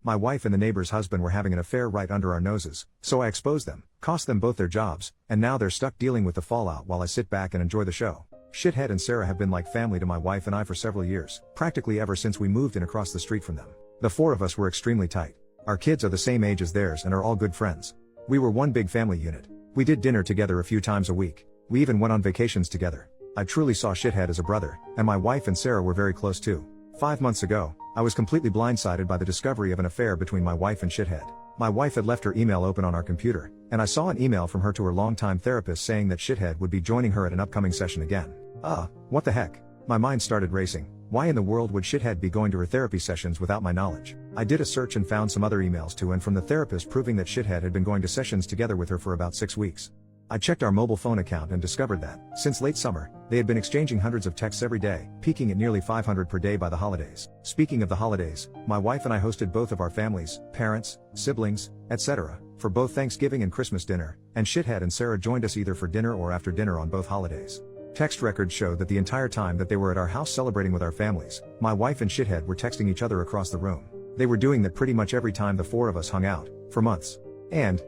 My wife and the neighbor's husband were having an affair right under our noses, so I exposed them, cost them both their jobs, and now they're stuck dealing with the fallout while I sit back and enjoy the show. Shithead and Sarah have been like family to my wife and I for several years, practically ever since we moved in across the street from them. The four of us were extremely tight. Our kids are the same age as theirs and are all good friends. We were one big family unit. We did dinner together a few times a week. We even went on vacations together. I truly saw Shithead as a brother, and my wife and Sarah were very close too. 5 months ago, I was completely blindsided by the discovery of an affair between my wife and Shithead. My wife had left her email open on our computer, and I saw an email from her to her longtime therapist saying that Shithead would be joining her at an upcoming session again. What the heck? My mind started racing. Why in the world would Shithead be going to her therapy sessions without my knowledge? I did a search and found some other emails to and from the therapist proving that Shithead had been going to sessions together with her for about 6 weeks. I checked our mobile phone account and discovered that, since late summer, they had been exchanging hundreds of texts every day, peaking at nearly 500 per day by the holidays. Speaking of the holidays, my wife and I hosted both of our families, parents, siblings, etc., for both Thanksgiving and Christmas dinner, and Shithead and Sarah joined us either for dinner or after dinner on both holidays. Text records showed that the entire time that they were at our house celebrating with our families, my wife and Shithead were texting each other across the room. They were doing that pretty much every time the four of us hung out, for months. And,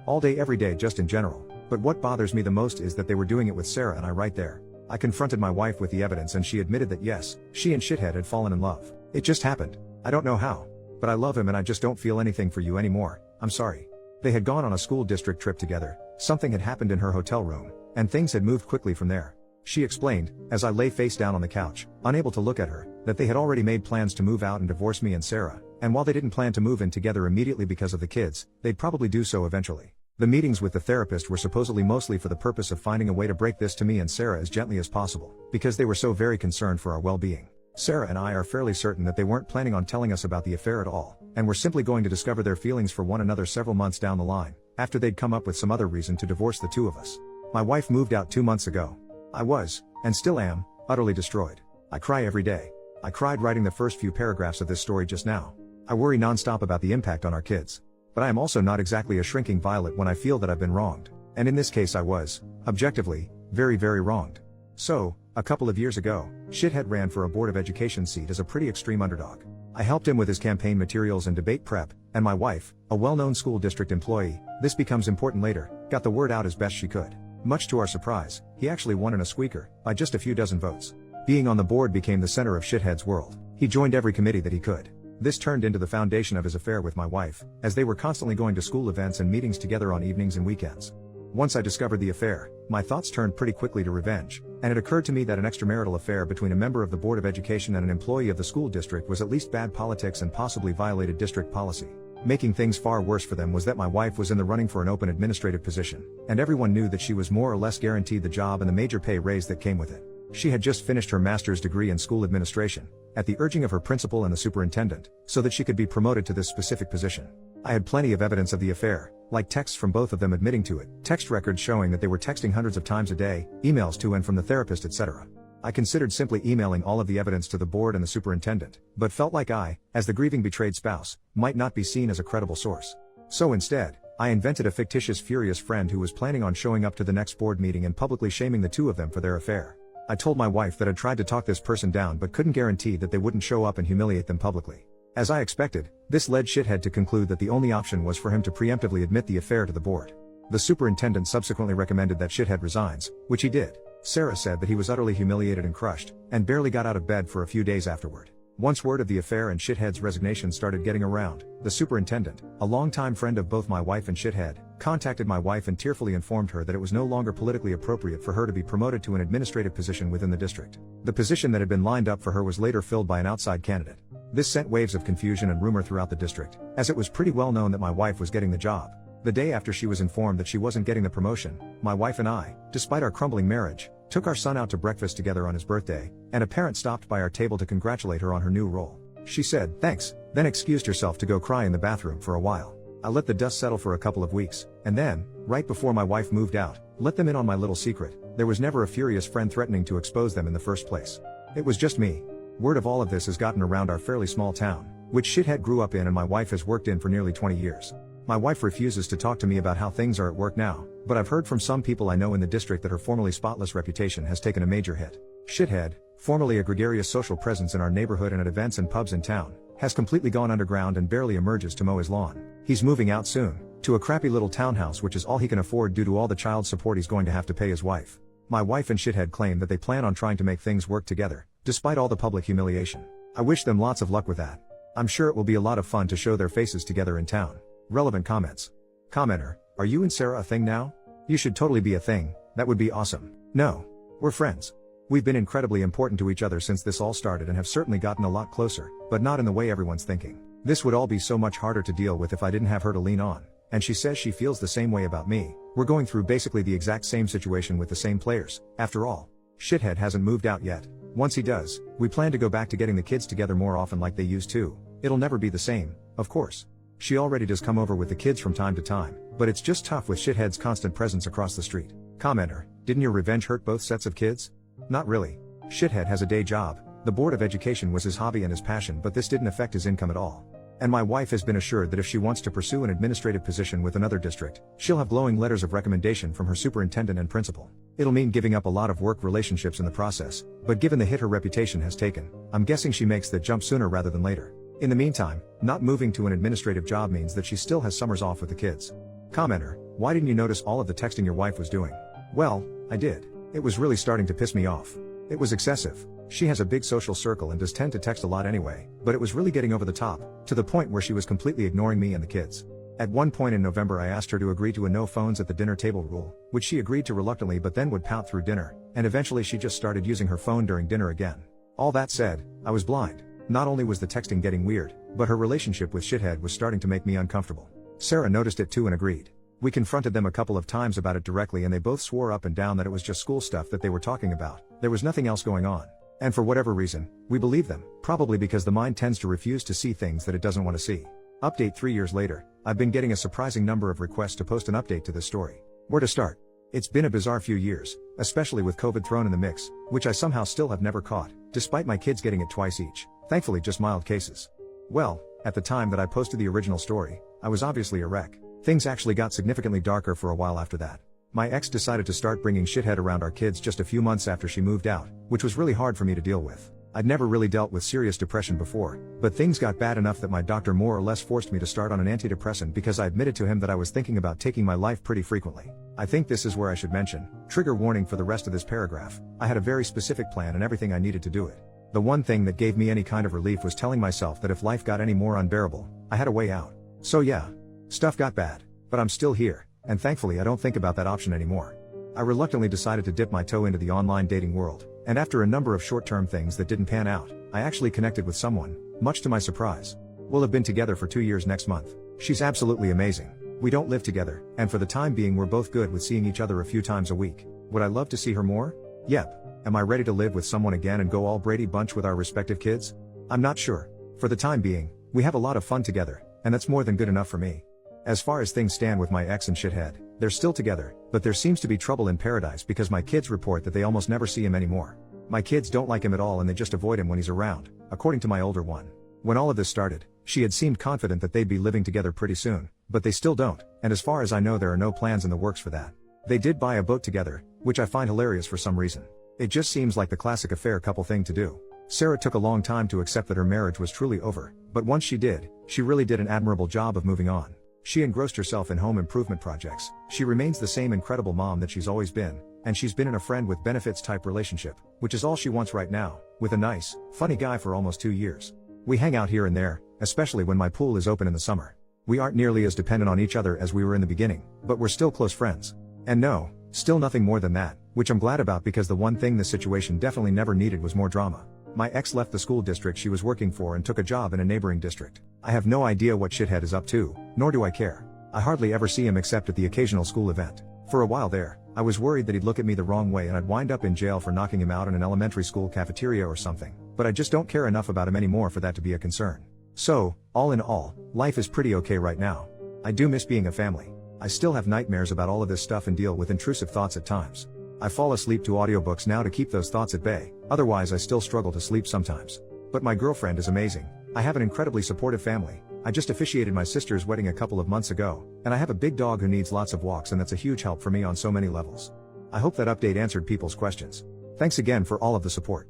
all day every day just in general. But what bothers me the most is that they were doing it with Sarah and I right there. I confronted my wife with the evidence and she admitted that yes, she and Shithead had fallen in love. It just happened. I don't know how. But I love him and I just don't feel anything for you anymore, I'm sorry. They had gone on a school district trip together, something had happened in her hotel room, and things had moved quickly from there. She explained, as I lay face down on the couch, unable to look at her, that they had already made plans to move out and divorce me and Sarah, and while they didn't plan to move in together immediately because of the kids, they'd probably do so eventually. The meetings with the therapist were supposedly mostly for the purpose of finding a way to break this to me and Sarah as gently as possible, because they were so very concerned for our well-being. Sarah and I are fairly certain that they weren't planning on telling us about the affair at all, and were simply going to discover their feelings for one another several months down the line, after they'd come up with some other reason to divorce the two of us. My wife moved out 2 months ago. I was, and still am, utterly destroyed. I cry every day. I cried writing the first few paragraphs of this story just now. I worry nonstop about the impact on our kids. But I am also not exactly a shrinking violet when I feel that I've been wronged. And in this case I was, objectively, very very wronged. So, a couple of years ago, Shithead ran for a Board of Education seat as a pretty extreme underdog. I helped him with his campaign materials and debate prep, and my wife, a well-known school district employee, this becomes important later, got the word out as best she could. Much to our surprise, he actually won in a squeaker, by just a few dozen votes. Being on the board became the center of Shithead's world. He joined every committee that he could. This turned into the foundation of his affair with my wife, as they were constantly going to school events and meetings together on evenings and weekends. Once I discovered the affair, my thoughts turned pretty quickly to revenge, and it occurred to me that an extramarital affair between a member of the Board of Education and an employee of the school district was at least bad politics and possibly violated district policy. Making things far worse for them was that my wife was in the running for an open administrative position, and everyone knew that she was more or less guaranteed the job and the major pay raise that came with it. She had just finished her master's degree in school administration, at the urging of her principal and the superintendent, so that she could be promoted to this specific position. I had plenty of evidence of the affair, like texts from both of them admitting to it, text records showing that they were texting hundreds of times a day, emails to and from the therapist, etc. I considered simply emailing all of the evidence to the board and the superintendent, but felt like I, as the grieving betrayed spouse, might not be seen as a credible source. So instead, I invented a fictitious furious friend who was planning on showing up to the next board meeting and publicly shaming the two of them for their affair. I told my wife that I'd tried to talk this person down but couldn't guarantee that they wouldn't show up and humiliate them publicly. As I expected, this led Shithead to conclude that the only option was for him to preemptively admit the affair to the board. The superintendent subsequently recommended that Shithead resigns, which he did. Sarah said that he was utterly humiliated and crushed, and barely got out of bed for a few days afterward. Once word of the affair and Shithead's resignation started getting around, the superintendent, a longtime friend of both my wife and Shithead, contacted my wife and tearfully informed her that it was no longer politically appropriate for her to be promoted to an administrative position within the district. The position that had been lined up for her was later filled by an outside candidate. This sent waves of confusion and rumor throughout the district, as it was pretty well known that my wife was getting the job. The day after she was informed that she wasn't getting the promotion, my wife and I, despite our crumbling marriage, took our son out to breakfast together on his birthday, and a parent stopped by our table to congratulate her on her new role. She said, "Thanks," then excused herself to go cry in the bathroom for a while. I let the dust settle for a couple of weeks, and then, right before my wife moved out, let them in on my little secret. There was never a furious friend threatening to expose them in the first place. It was just me. Word of all of this has gotten around our fairly small town, which Shithead grew up in and my wife has worked in for nearly 20 years. My wife refuses to talk to me about how things are at work now, but I've heard from some people I know in the district that her formerly spotless reputation has taken a major hit. Shithead, formerly a gregarious social presence in our neighborhood and at events and pubs in town, has completely gone underground and barely emerges to mow his lawn. He's moving out soon, to a crappy little townhouse which is all he can afford due to all the child support he's going to have to pay his wife. My wife and Shithead claim that they plan on trying to make things work together, despite all the public humiliation. I wish them lots of luck with that. I'm sure it will be a lot of fun to show their faces together in town. Relevant comments. Commenter, are you and Sarah a thing now? You should totally be a thing, that would be awesome. No. We're friends. We've been incredibly important to each other since this all started and have certainly gotten a lot closer, but not in the way everyone's thinking. This would all be so much harder to deal with if I didn't have her to lean on, and she says she feels the same way about me. We're going through basically the exact same situation with the same players, after all. Shithead hasn't moved out yet. Once he does, we plan to go back to getting the kids together more often like they used to. It'll never be the same, of course. She already does come over with the kids from time to time, but it's just tough with Shithead's constant presence across the street. Commenter, didn't your revenge hurt both sets of kids? Not really. Shithead has a day job. The Board of Education was his hobby and his passion, but this didn't affect his income at all. And my wife has been assured that if she wants to pursue an administrative position with another district, she'll have glowing letters of recommendation from her superintendent and principal. It'll mean giving up a lot of work relationships in the process, but given the hit her reputation has taken, I'm guessing she makes that jump sooner rather than later. In the meantime, not moving to an administrative job means that she still has summers off with the kids. Commenter, why didn't you notice all of the texting your wife was doing? Well, I did. It was really starting to piss me off. It was excessive. She has a big social circle and does tend to text a lot anyway, but it was really getting over the top, to the point where she was completely ignoring me and the kids. At one point in November I asked her to agree to a no phones at the dinner table rule, which she agreed to reluctantly but then would pout through dinner, and eventually she just started using her phone during dinner again. All that said, I was blind. Not only was the texting getting weird, but her relationship with Shithead was starting to make me uncomfortable. Sarah noticed it too and agreed. We confronted them a couple of times about it directly and they both swore up and down that it was just school stuff that they were talking about. There was nothing else going on. And for whatever reason, we believe them, probably because the mind tends to refuse to see things that it doesn't want to see. Update 3 years later, I've been getting a surprising number of requests to post an update to this story. Where to start? It's been a bizarre few years, especially with COVID thrown in the mix, which I somehow still have never caught, despite my kids getting it twice each. Thankfully just mild cases. Well, at the time that I posted the original story, I was obviously a wreck. Things actually got significantly darker for a while after that. My ex decided to start bringing Shithead around our kids just a few months after she moved out, which was really hard for me to deal with. I'd never really dealt with serious depression before, but things got bad enough that my doctor more or less forced me to start on an antidepressant because I admitted to him that I was thinking about taking my life pretty frequently. I think this is where I should mention, trigger warning for the rest of this paragraph, I had a very specific plan and everything I needed to do it. The one thing that gave me any kind of relief was telling myself that if life got any more unbearable, I had a way out. So yeah, stuff got bad, but I'm still here, and thankfully I don't think about that option anymore. I reluctantly decided to dip my toe into the online dating world, and after a number of short-term things that didn't pan out, I actually connected with someone, much to my surprise. We'll have been together for 2 years next month. She's absolutely amazing. We don't live together, and for the time being we're both good with seeing each other a few times a week. Would I love to see her more? Yep. Am I ready to live with someone again and go all Brady Bunch with our respective kids? I'm not sure. For the time being, we have a lot of fun together, and that's more than good enough for me. As far as things stand with my ex and Shithead, they're still together, but there seems to be trouble in paradise because my kids report that they almost never see him anymore. My kids don't like him at all and they just avoid him when he's around, according to my older one. When all of this started, she had seemed confident that they'd be living together pretty soon, but they still don't, and as far as I know there are no plans in the works for that. They did buy a boat together, which I find hilarious for some reason. It just seems like the classic affair couple thing to do. Sarah took a long time to accept that her marriage was truly over, but once she did, she really did an admirable job of moving on. She engrossed herself in home improvement projects, she remains the same incredible mom that she's always been, and she's been in a friend with benefits type relationship, which is all she wants right now, with a nice, funny guy for almost 2 years. We hang out here and there, especially when my pool is open in the summer. We aren't nearly as dependent on each other as we were in the beginning, but we're still close friends. And no, still nothing more than that, which I'm glad about because the one thing this situation definitely never needed was more drama. My ex left the school district she was working for and took a job in a neighboring district. I have no idea what Shithead is up to, nor do I care. I hardly ever see him except at the occasional school event. For a while there, I was worried that he'd look at me the wrong way and I'd wind up in jail for knocking him out in an elementary school cafeteria or something, but I just don't care enough about him anymore for that to be a concern. So, all in all, life is pretty okay right now. I do miss being a family. I still have nightmares about all of this stuff and deal with intrusive thoughts at times. I fall asleep to audiobooks now to keep those thoughts at bay, otherwise I still struggle to sleep sometimes. But my girlfriend is amazing. I have an incredibly supportive family. I just officiated my sister's wedding a couple of months ago, and I have a big dog who needs lots of walks and that's a huge help for me on so many levels. I hope that update answered people's questions. Thanks again for all of the support.